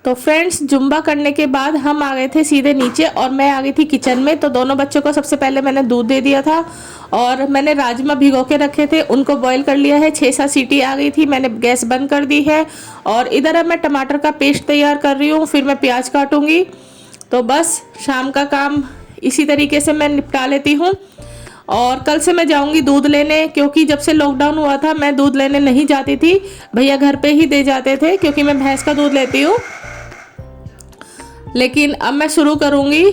तो friends, Zumba करने के बाद हम आ गए थे सीधे नीचे और मैं आ गई थी किचन में। तो दोनों बच्चों को सबसे पहले मैंने दूध दे दिया था और मैंने राजमा भिगो के रखे थे, उनको बॉईल कर लिया है। 6-7 सीटी आ गई थी, मैंने गैस बंद कर दी है। और इधर अब मैं टमाटर का पेस्ट तैयार कर रही हूँ, फिर मैं प्याज काटूंगी। तो बस शाम का काम इसी तरीके से मैं निपटा लेती हूँ। और कल से मैं जाऊंगी दूध लेने, क्योंकि जब से लॉकडाउन हुआ था मैं दूध लेने नहीं जाती थी, भैया घर पे ही दे जाते थे, क्योंकि मैं भैंस का दूध लेती हूँ। लेकिन अब मैं शुरू करूंगी,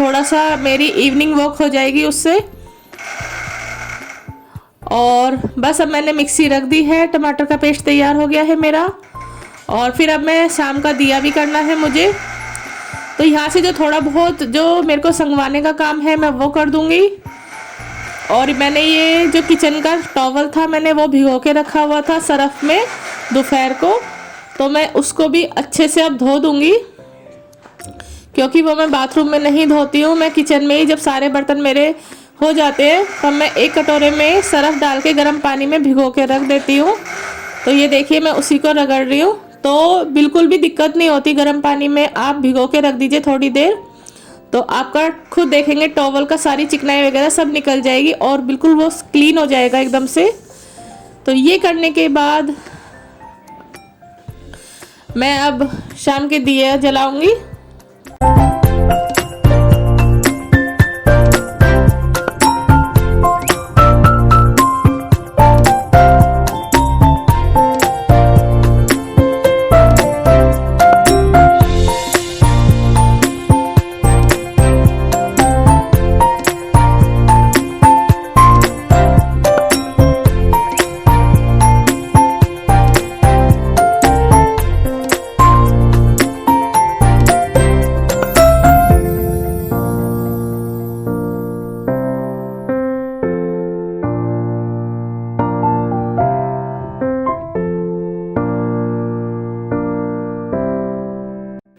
थोड़ा सा मेरी इवनिंग वॉक हो जाएगी उससे। और बस अब मैंने मिक्सी रख दी है, टमाटर का पेस्ट तैयार हो गया है मेरा। और फिर अब मैं शाम का दिया भी करना है मुझे। तो यहाँ से जो थोड़ा बहुत जो मेरे को संगवाने का काम है मैं वो कर दूंगी। और मैंने ये जो किचन का टॉवल था मैंने वो भिगो के रखा हुआ था सरफ में दोपहर को, तो मैं उसको भी अच्छे से अब धो दूंगी, क्योंकि वो मैं बाथरूम में नहीं धोती हूँ। मैं किचन में ही जब सारे बर्तन मेरे हो जाते हैं तब मैं एक कटोरे में सरफ डाल के गर्म पानी में भिगो के रख देती हूँ। तो ये देखिए मैं उसी को रगड़ रही हूँ। तो बिल्कुल भी दिक्कत नहीं होती, गर्म पानी में आप भिगो के रख दीजिए थोड़ी देर, तो आपका खुद देखेंगे टॉवल का सारी चिकनाई वगैरह सब निकल जाएगी और बिल्कुल वो क्लीन हो जाएगा एकदम से। तो ये करने के बाद मैं अब शाम के दिए जलाऊंगी।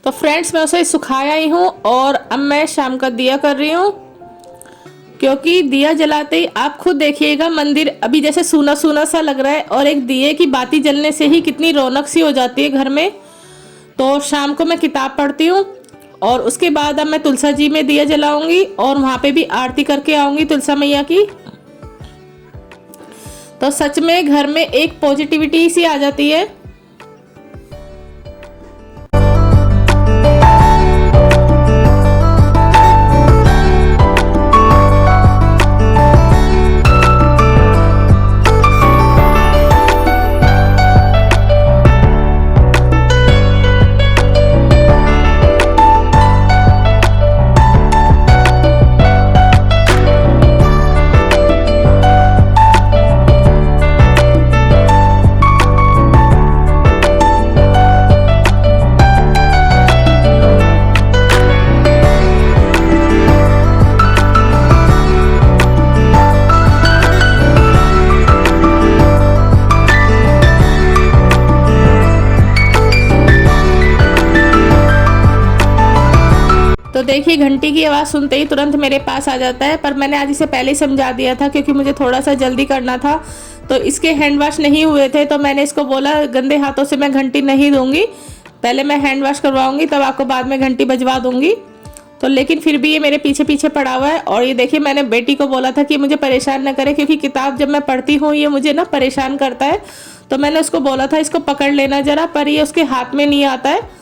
तो फ्रेंड्स, मैं उसे सुखाया ही हूँ और अब मैं शाम का दिया कर रही हूँ, क्योंकि दिया जलाते ही आप खुद देखिएगा मंदिर अभी जैसे सूना सूना सा लग रहा है, और एक दिए की बाती जलने से ही कितनी रौनक सी हो जाती है घर में। तो शाम को मैं किताब पढ़ती हूँ और उसके बाद अब मैं तुलसा जी में दिया जलाऊंगी और वहाँ पे भी आरती करके आऊंगी तुलसा मैया की। तो सच में घर में एक पॉजिटिविटी सी आ जाती है। तो देखिए घंटी की आवाज़ सुनते ही तुरंत मेरे पास आ जाता है, पर मैंने आज इसे पहले ही समझा दिया था क्योंकि मुझे थोड़ा सा जल्दी करना था। तो इसके हैंड वॉश नहीं हुए थे, तो मैंने इसको बोला गंदे हाथों से मैं घंटी नहीं दूंगी, पहले मैं हैंड वॉश करवाऊंगी तब आपको बाद में घंटी बजवा दूंगी। तो लेकिन फिर भी ये मेरे पीछे पीछे पड़ा हुआ है। और ये देखिए मैंने बेटी को बोला था कि मुझे परेशान न करे, क्योंकि किताब जब मैं पढ़ती हूँ ये मुझे ना परेशान करता है। तो मैंने उसको बोला था इसको पकड़ लेना जरा, पर ये उसके हाथ में नहीं आता है।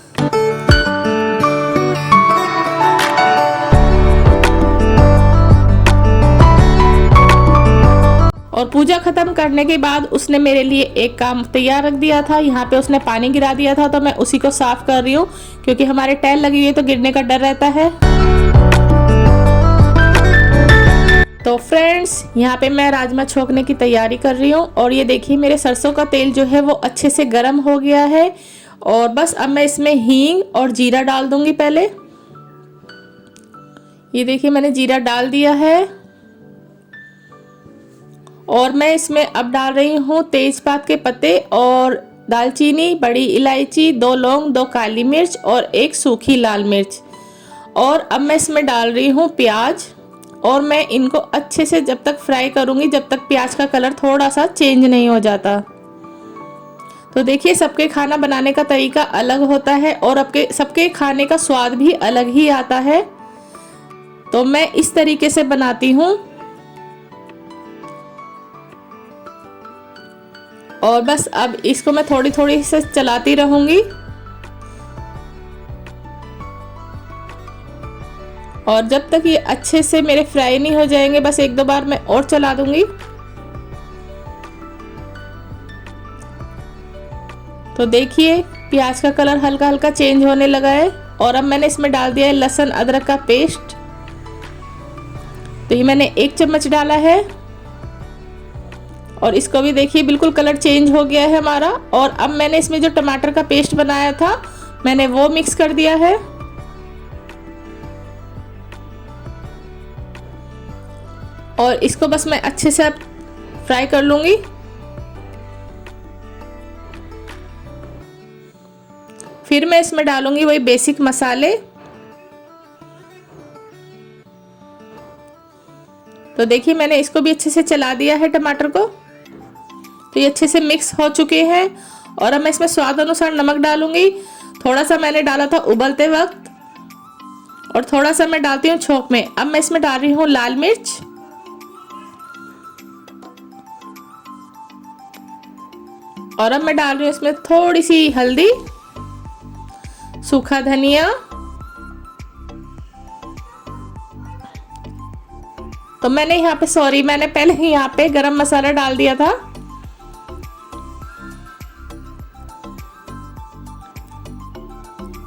और पूजा खत्म करने के बाद उसने मेरे लिए एक काम तैयार रख दिया था। यहाँ पे उसने पानी गिरा दिया था, तो मैं उसी को साफ कर रही हूँ, क्योंकि हमारे टाइल लगी हुई है तो गिरने का डर रहता है। तो फ्रेंड्स, यहाँ पे मैं राजमा छोंकने की तैयारी कर रही हूँ। और ये देखिए मेरे सरसों का तेल जो है वो अच्छे से गर्म हो गया है। और बस अब मैं इसमें हींग और जीरा डाल दूंगी पहले। ये देखिए मैंने जीरा डाल दिया है। और मैं इसमें अब डाल रही हूँ तेजपात के पत्ते और दालचीनी, बड़ी इलायची, 2 लौंग, 2 काली मिर्च और 1 सूखी लाल मिर्च। और अब मैं इसमें डाल रही हूँ प्याज, और मैं इनको अच्छे से जब तक फ्राई करूँगी जब तक प्याज का कलर थोड़ा सा चेंज नहीं हो जाता। तो देखिए सबके खाना बनाने का तरीका अलग होता है और आपके सबके खाने का स्वाद भी अलग ही आता है। तो मैं इस तरीके से बनाती हूँ और बस अब इसको मैं थोड़ी थोड़ी से चलाती रहूंगी और जब तक ये अच्छे से मेरे फ्राई नहीं हो जाएंगे बस एक दो बार मैं और चला दूंगी। तो देखिए प्याज का कलर हल्का हल्का चेंज होने लगा है और अब मैंने इसमें डाल दिया है लहसुन अदरक का पेस्ट। तो ये मैंने 1 चम्मच डाला है और इसको भी देखिए बिल्कुल कलर चेंज हो गया है हमारा। और अब मैंने इसमें जो टमाटर का पेस्ट बनाया था मैंने वो मिक्स कर दिया है और इसको बस मैं अच्छे से अब फ्राई कर लूंगी। फिर मैं इसमें डालूंगी वही बेसिक मसाले। तो देखिए मैंने इसको भी अच्छे से चला दिया है टमाटर को। तो ये अच्छे से मिक्स हो चुके हैं और अब मैं इसमें स्वाद अनुसार नमक डालूंगी। थोड़ा सा मैंने डाला था उबलते वक्त और थोड़ा सा मैं डालती हूँ छोंक में। अब मैं इसमें डाल रही हूँ लाल मिर्च और अब मैं डाल रही हूँ इसमें थोड़ी सी हल्दी, सूखा धनिया। तो मैंने यहाँ पे मैंने पहले ही यहाँ पे गरम मसाला डाल दिया था।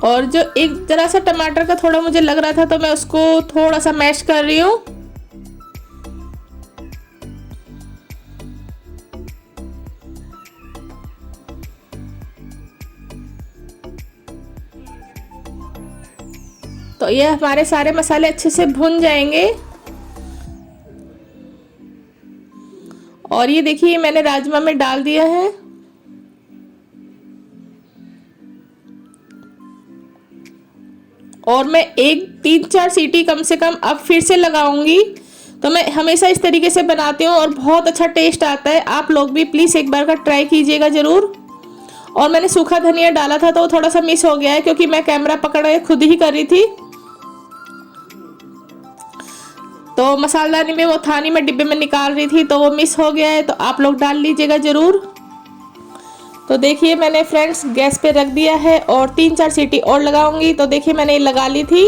और जो एक जरा सा टमाटर का थोड़ा मुझे लग रहा था तो मैं उसको थोड़ा सा मैश कर रही हूँ। तो ये हमारे सारे मसाले अच्छे से भुन जाएंगे। और ये देखिए मैंने राजमा में डाल दिया है और मैं 3-4 सीटी कम से कम अब फिर से लगाऊंगी। तो मैं हमेशा इस तरीके से बनाती हूँ और बहुत अच्छा टेस्ट आता है। आप लोग भी प्लीज़ एक बार का ट्राई कीजिएगा ज़रूर। और मैंने सूखा धनिया डाला था तो वो थोड़ा सा मिस हो गया है क्योंकि मैं कैमरा पकड़ के खुद ही कर रही थी। तो मसालदानी में वो थानी में डिब्बे में निकाल रही थी तो वो मिस हो गया है। तो आप लोग डाल लीजिएगा ज़रूर। तो देखिए मैंने फ्रेंड्स गैस पे रख दिया है और 3-4 सीटी और लगाऊंगी। तो देखिए मैंने ये लगा ली थी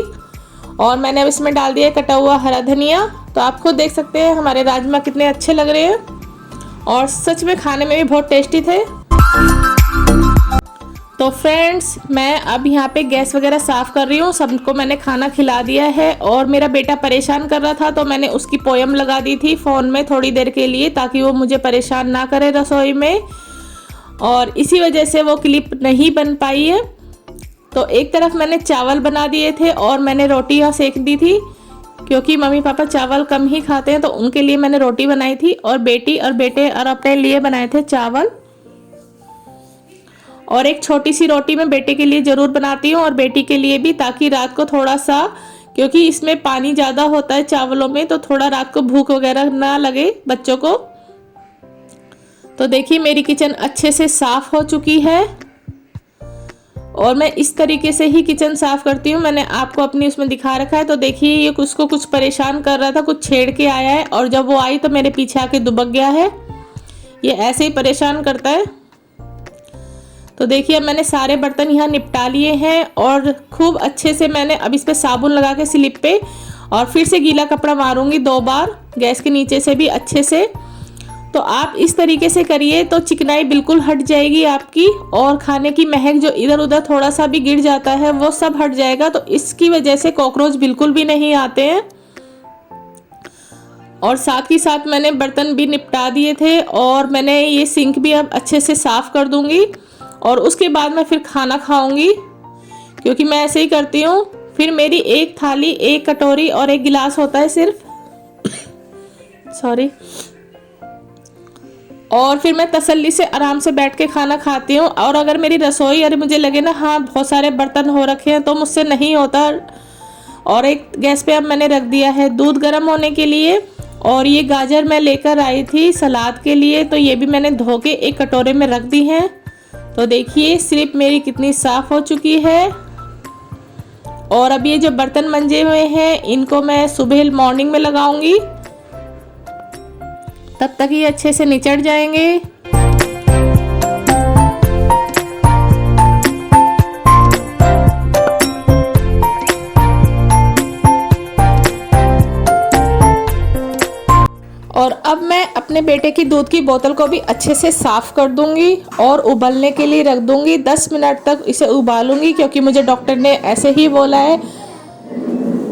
और मैंने अब इसमें डाल दिया कटा हुआ हरा धनिया। तो आप खुद देख सकते हैं हमारे राजमा कितने अच्छे लग रहे हैं और सच में खाने में भी बहुत टेस्टी थे। तो फ्रेंड्स मैं अब यहाँ पे गैस वगैरह साफ़ कर रही हूँ। सबको मैंने खाना खिला दिया है और मेरा बेटा परेशान कर रहा था तो मैंने उसकी पोयम लगा दी थी फ़ोन में थोड़ी देर के लिए ताकि वो मुझे परेशान ना करे रसोई में। और इसी वजह से वो क्लिप नहीं बन पाई है। तो एक तरफ मैंने चावल बना दिए थे और मैंने रोटी यहाँ सेक दी थी क्योंकि मम्मी पापा चावल कम ही खाते हैं तो उनके लिए मैंने रोटी बनाई थी और बेटी और बेटे और अपने लिए बनाए थे चावल। और एक छोटी सी रोटी मैं बेटे के लिए ज़रूर बनाती हूँ और बेटी के लिए भी ताकि रात को थोड़ा सा, क्योंकि इसमें पानी ज़्यादा होता है चावलों में, तो थोड़ा रात को भूख वगैरह ना लगे बच्चों को। तो देखिए मेरी किचन अच्छे से साफ़ हो चुकी है और मैं इस तरीके से ही किचन साफ़ करती हूँ। मैंने आपको अपनी उसमें दिखा रखा है। तो देखिए ये उसको कुछ परेशान कर रहा था, कुछ छेड़ के आया है और जब वो आई तो मेरे पीछे आके दुबक गया है। ये ऐसे ही परेशान करता है। तो देखिए अब मैंने सारे बर्तन यहाँ निपटा लिए हैं और खूब अच्छे से मैंने अब इस पर साबुन लगा के स्लिप पे और फिर से गीला कपड़ा मारूंगी 2 बार गैस के नीचे से भी अच्छे से। तो आप इस तरीके से करिए तो चिकनाई बिल्कुल हट जाएगी आपकी और खाने की महक जो इधर उधर थोड़ा सा भी गिर जाता है वो सब हट जाएगा। तो इसकी वजह से कॉकरोच बिल्कुल भी नहीं आते हैं। और साथ ही साथ मैंने बर्तन भी निपटा दिए थे और मैंने ये सिंक भी अब अच्छे से साफ़ कर दूंगी और उसके बाद मैं फिर खाना खाऊंगी क्योंकि मैं ऐसे ही करती हूँ। फिर मेरी एक थाली, एक कटोरी और एक गिलास होता है सिर्फ सॉरी। और फिर मैं तसल्ली से आराम से बैठ के खाना खाती हूँ। और अगर मेरी रसोई अरे मुझे लगे ना हाँ बहुत सारे बर्तन हो रखे हैं तो मुझसे नहीं होता। और एक गैस पे अब मैंने रख दिया है दूध गर्म होने के लिए। और ये गाजर मैं लेकर आई थी सलाद के लिए तो ये भी मैंने धो के एक कटोरे में रख दी हैं तो देखिए स्लिप मेरी कितनी साफ हो चुकी है। और अब ये जो बर्तन मंजे हुए हैं इनको मैं सुबह मॉर्निंग में लगाऊंगी, तब तक ये अच्छे से निचड़ जाएंगे। और अब मैं अपने बेटे की दूध की बोतल को भी अच्छे से साफ़ कर दूंगी और उबलने के लिए रख दूंगी। 10 मिनट तक इसे उबालूंगी, क्योंकि मुझे डॉक्टर ने ऐसे ही बोला है।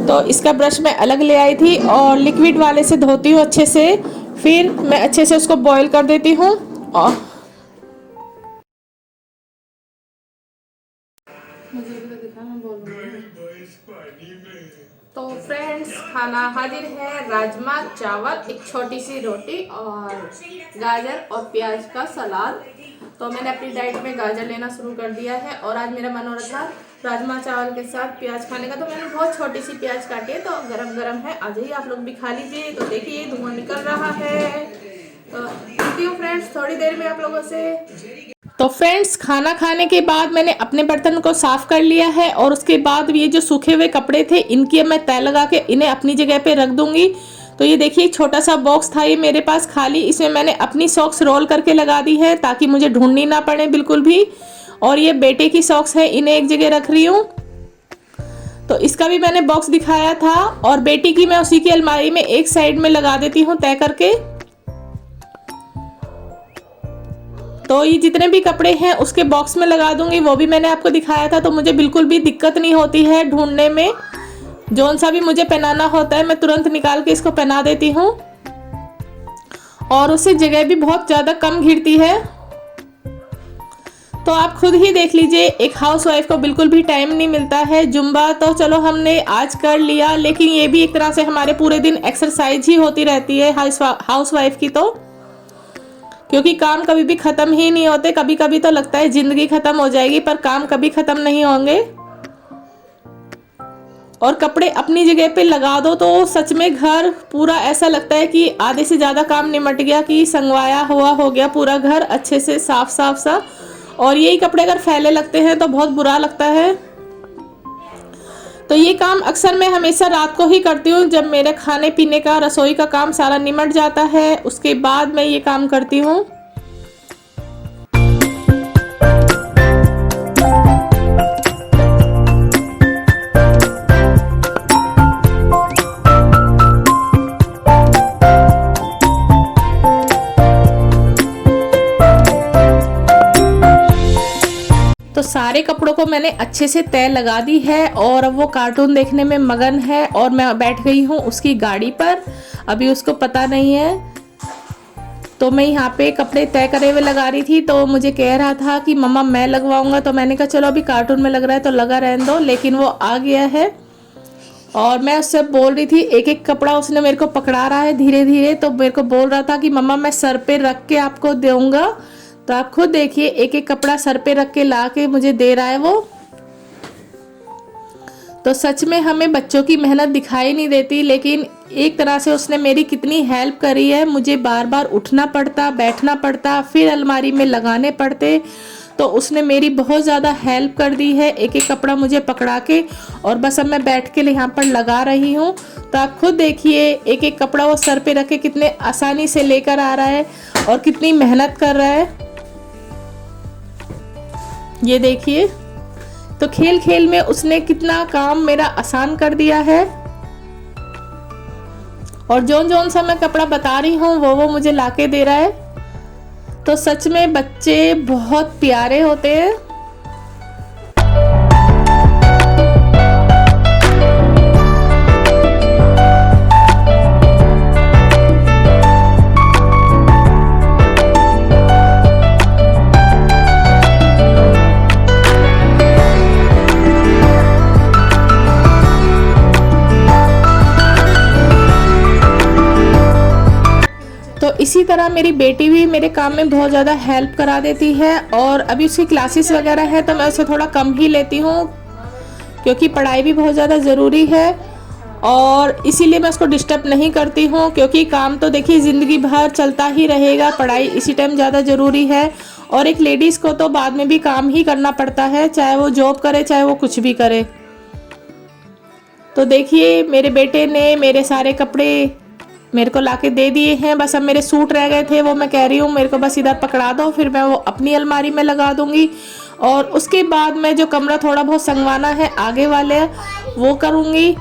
तो इसका ब्रश मैं अलग ले आई थी और लिक्विड वाले से धोती हूँ अच्छे से, फिर मैं अच्छे से उसको बॉईल कर देती हूँ। और मुझे भी तो दिखा, मैं बोल रही हूँ। तो फ्रेंड्स खाना हाजिर है, राजमा चावल, एक छोटी सी रोटी और गाजर और प्याज का सलाद। तो मैंने अपनी डाइट में गाजर लेना शुरू कर दिया है और आज मेरा मन हो रहा था राजमा चावल के साथ प्याज खाने का, तो मैंने बहुत छोटी सी प्याज काटी है। तो गरम गरम है, आ जाइए आप लोग भी खा लीजिए। तो देखिए धुआं निकल रहा है। तो मिलती हूँ फ्रेंड्स थोड़ी देर में आप लोगों से। तो फ्रेंड्स खाना खाने के बाद मैंने अपने बर्तन को साफ कर लिया है और उसके बाद ये जो सूखे हुए कपड़े थे इनकी मैं तह लगा के इन्हें अपनी जगह पे रख दूंगी। तो ये देखिए छोटा सा बॉक्स था ये मेरे पास खाली, इसमें मैंने अपनी सॉक्स रोल करके लगा दी है ताकि मुझे ढूंढनी ना पड़े बिल्कुल भी। और ये बेटे की सॉक्स है, इन्हें एक जगह रख रही हूँ। तो इसका भी मैंने बॉक्स दिखाया था और बेटी की मैं उसी की अलमारी में एक साइड में लगा देती हूँ तय करके। तो ये जितने भी कपड़े हैं उसके बॉक्स में लगा दूंगी, वो भी मैंने आपको दिखाया था। तो मुझे बिल्कुल भी दिक्कत नहीं होती है ढूंढने में, जौन सा भी मुझे पहनाना होता है मैं तुरंत निकाल के इसको पहना देती हूँ और उससे जगह भी बहुत ज़्यादा कम घिरती है। तो आप खुद ही देख लीजिए, एक हाउसवाइफ को बिल्कुल भी टाइम नहीं मिलता है। जुम्बा तो चलो हमने आज कर लिया, लेकिन ये भी एक तरह से हमारे पूरे दिन एक्सरसाइज ही होती रहती है हाउसवाइफ की। तो क्योंकि काम कभी भी ख़त्म ही नहीं होते, कभी कभी तो लगता है ज़िंदगी ख़त्म हो जाएगी, पर काम कभी ख़त्म नहीं होंगे। और कपड़े अपनी जगह पे लगा दो तो सच में घर पूरा ऐसा लगता है कि आधे से ज़्यादा काम निमट गया, कि संगवाया हुआ हो गया पूरा घर अच्छे से साफ साफ सा। और यही कपड़े अगर फैले लगते हैं तो बहुत बुरा लगता है। तो ये काम अक्सर मैं हमेशा रात को ही करती हूँ, जब मेरे खाने पीने का रसोई का काम सारा निमट जाता है उसके बाद मैं ये काम करती हूँ। तो सारे कपड़ों को मैंने अच्छे से तय लगा दी है और अब वो कार्टून देखने में मगन है और मैं बैठ गई हूँ उसकी गाड़ी पर। अभी उसको पता नहीं है। तो मैं यहाँ पे कपड़े तय करे हुए लगा रही थी, तो मुझे कह रहा था कि मम्मा मैं लगवाऊंगा। तो मैंने कहा चलो अभी कार्टून में लग रहा है तो लगा रहने दो, लेकिन वो आ गया है और मैं उससे बोल रही थी एक एक कपड़ा उसने मेरे को पकड़ा रहा है धीरे धीरे। तो मेरे को बोल रहा था कि मम्मा मैं सर पे रख के आपको दूंगा। तो आप खुद देखिए एक एक कपड़ा सर पे रख के ला के मुझे दे रहा है वो। तो सच में हमें बच्चों की मेहनत दिखाई नहीं देती, लेकिन एक तरह से उसने मेरी कितनी हेल्प करी है। मुझे बार बार उठना पड़ता, बैठना पड़ता, फिर अलमारी में लगाने पड़ते। तो उसने मेरी बहुत ज़्यादा हेल्प कर दी है एक एक कपड़ा मुझे पकड़ा के। और बस अब मैं बैठ के यहाँ पर लगा रही हूँ। तो आप खुद देखिए एक एक कपड़ा वो सर पे रख के कितने आसानी से लेकर आ रहा है और कितनी मेहनत कर रहा है, ये देखिए। तो खेल खेल में उसने कितना काम मेरा आसान कर दिया है। और जौन जौन सा मैं कपड़ा बता रही हूँ वो मुझे लाके दे रहा है। तो सच में बच्चे बहुत प्यारे होते हैं। तो इसी तरह मेरी बेटी भी मेरे काम में बहुत ज़्यादा हेल्प करा देती है। और अभी उसकी क्लासेस वगैरह है तो मैं उसे थोड़ा कम ही लेती हूँ, क्योंकि पढ़ाई भी बहुत ज़्यादा ज़रूरी है। और इसीलिए मैं उसको डिस्टर्ब नहीं करती हूँ, क्योंकि काम तो देखिए ज़िंदगी भर चलता ही रहेगा, पढ़ाई इसी टाइम ज़्यादा ज़रूरी है। और एक लेडीज़ को तो बाद में भी काम ही करना पड़ता है, चाहे वो जॉब करे चाहे वो कुछ भी करे। तो देखिए मेरे बेटे ने मेरे सारे कपड़े मेरे को लाके दे दिए हैं। बस अब मेरे सूट रह गए थे, वो मैं कह रही हूँ मेरे को बस इधर पकड़ा दो, फिर मैं वो अपनी अलमारी में लगा दूंगी। और उसके बाद मैं जो कमरा थोड़ा बहुत संगवाना है आगे वाले वो करूँगी,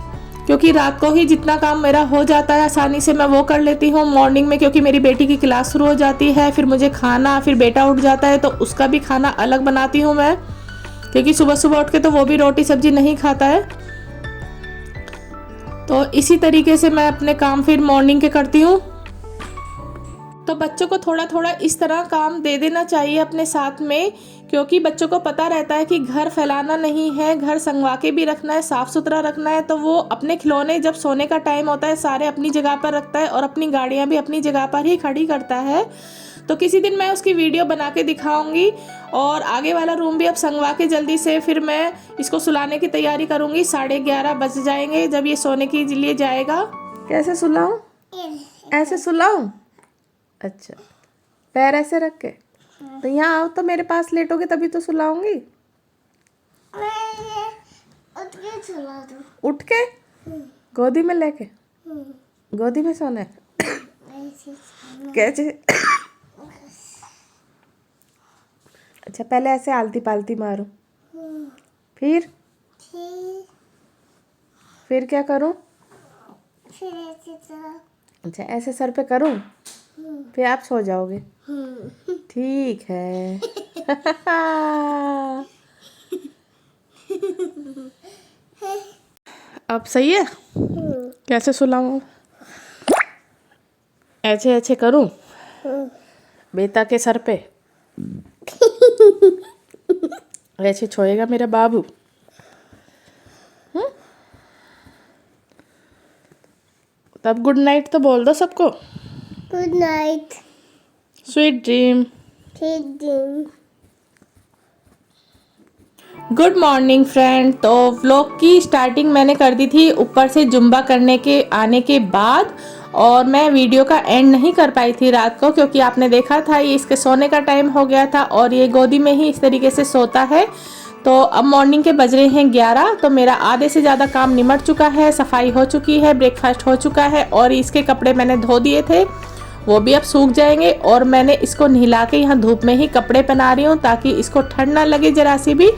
क्योंकि रात को ही जितना काम मेरा हो जाता है आसानी से मैं वो कर लेती हूँ। मॉर्निंग में क्योंकि मेरी बेटी की क्लास शुरू हो जाती है, फिर मुझे खाना, फिर बेटा उठ जाता है तो उसका भी खाना अलग बनाती हूँ मैं, क्योंकि सुबह सुबह उठ के तो वो भी रोटी सब्जी नहीं खाता है। तो इसी तरीके से मैं अपने काम फिर मॉर्निंग के करती हूँ। तो बच्चों को थोड़ा थोड़ा इस तरह काम दे देना चाहिए अपने साथ में, क्योंकि बच्चों को पता रहता है कि घर फैलाना नहीं है, घर संगवा के भी रखना है, साफ़ सुथरा रखना है। तो वो अपने खिलौने जब सोने का टाइम होता है सारे अपनी जगह पर रखता है और अपनी गाड़ियाँ भी अपनी जगह पर ही खड़ी करता है। तो किसी दिन मैं उसकी वीडियो बना के दिखाऊंगी। और आगे वाला रूम भी अब संगवा के जल्दी से फिर मैं इसको सुलाने की तैयारी करूंगी। 11:30 बज जाएंगे जब ये सोने के लिए जाएगा। कैसे सुलाऊं? ऐसे सुलाऊं? अच्छा, पैर ऐसे रख के? तो यहाँ आओ तो मेरे पास लेटोगे तभी तो सुलाऊंगी। उठ के सुला दो। उठ के? गोदी में लेके? गोदी में सोना है? कैसे? अच्छा, पहले ऐसे आलती पालती मारो, फिर क्या करूं? फिर ऐसे तरह। अच्छा, ऐसे सर पे करूं, फिर आप सो जाओगे। ठीक है। अब सही है? कैसे सुलाऊं? ऐसे ऐसे करूं बेटा के सर पे? ऐसे छोएगा मेरा बाबू? तब गुड नाइट तो बोल दो सबको। Good night, sweet dream. ठीक दिन। Good morning friend. तो व्लॉग की स्टार्टिंग मैंने कर दी थी ऊपर से जुम्बा करने के आने के बाद, और मैं वीडियो का एंड नहीं कर पाई थी रात को, क्योंकि आपने देखा था ये इसके सोने का टाइम हो गया था और ये गोदी में ही इस तरीके से सोता है। तो अब मॉर्निंग के बज रहे हैं 11, तो मेरा आधे से ज़्यादा काम निमट चुका है, सफाई हो चुकी है, ब्रेकफास्ट हो चुका है, और इसके कपड़े मैंने धो दिए थे वो भी अब सूख जाएंगे। और मैंने इसको नहला के यहाँ धूप में ही कपड़े पहना रही हूँ ताकि इसको ठंड ना लगे ज़रा सी भी।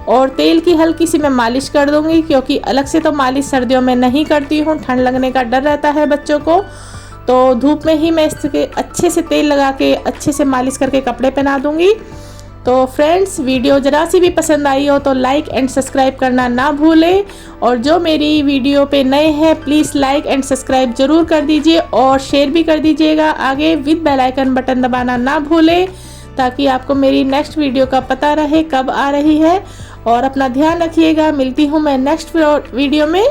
और तेल की हल्की सी मैं मालिश कर दूंगी, क्योंकि अलग से तो मालिश सर्दियों में नहीं करती हूँ, ठंड लगने का डर रहता है बच्चों को। तो धूप में ही मैं इसके अच्छे से तेल लगा के अच्छे से मालिश करके कपड़े पहना दूंगी। तो फ्रेंड्स, वीडियो ज़रा सी भी पसंद आई हो तो लाइक एंड सब्सक्राइब करना ना भूलें, और जो मेरी वीडियो पे नए हैं प्लीज़ लाइक एंड सब्सक्राइब ज़रूर कर दीजिए और शेयर भी कर दीजिएगा आगे, विद बेल आइकन बटन दबाना ना भूलें, ताकि आपको मेरी नेक्स्ट वीडियो का पता रहे कब आ रही है। और अपना ध्यान रखिएगा। मिलती हूँ मैं नेक्स्ट वीडियो में।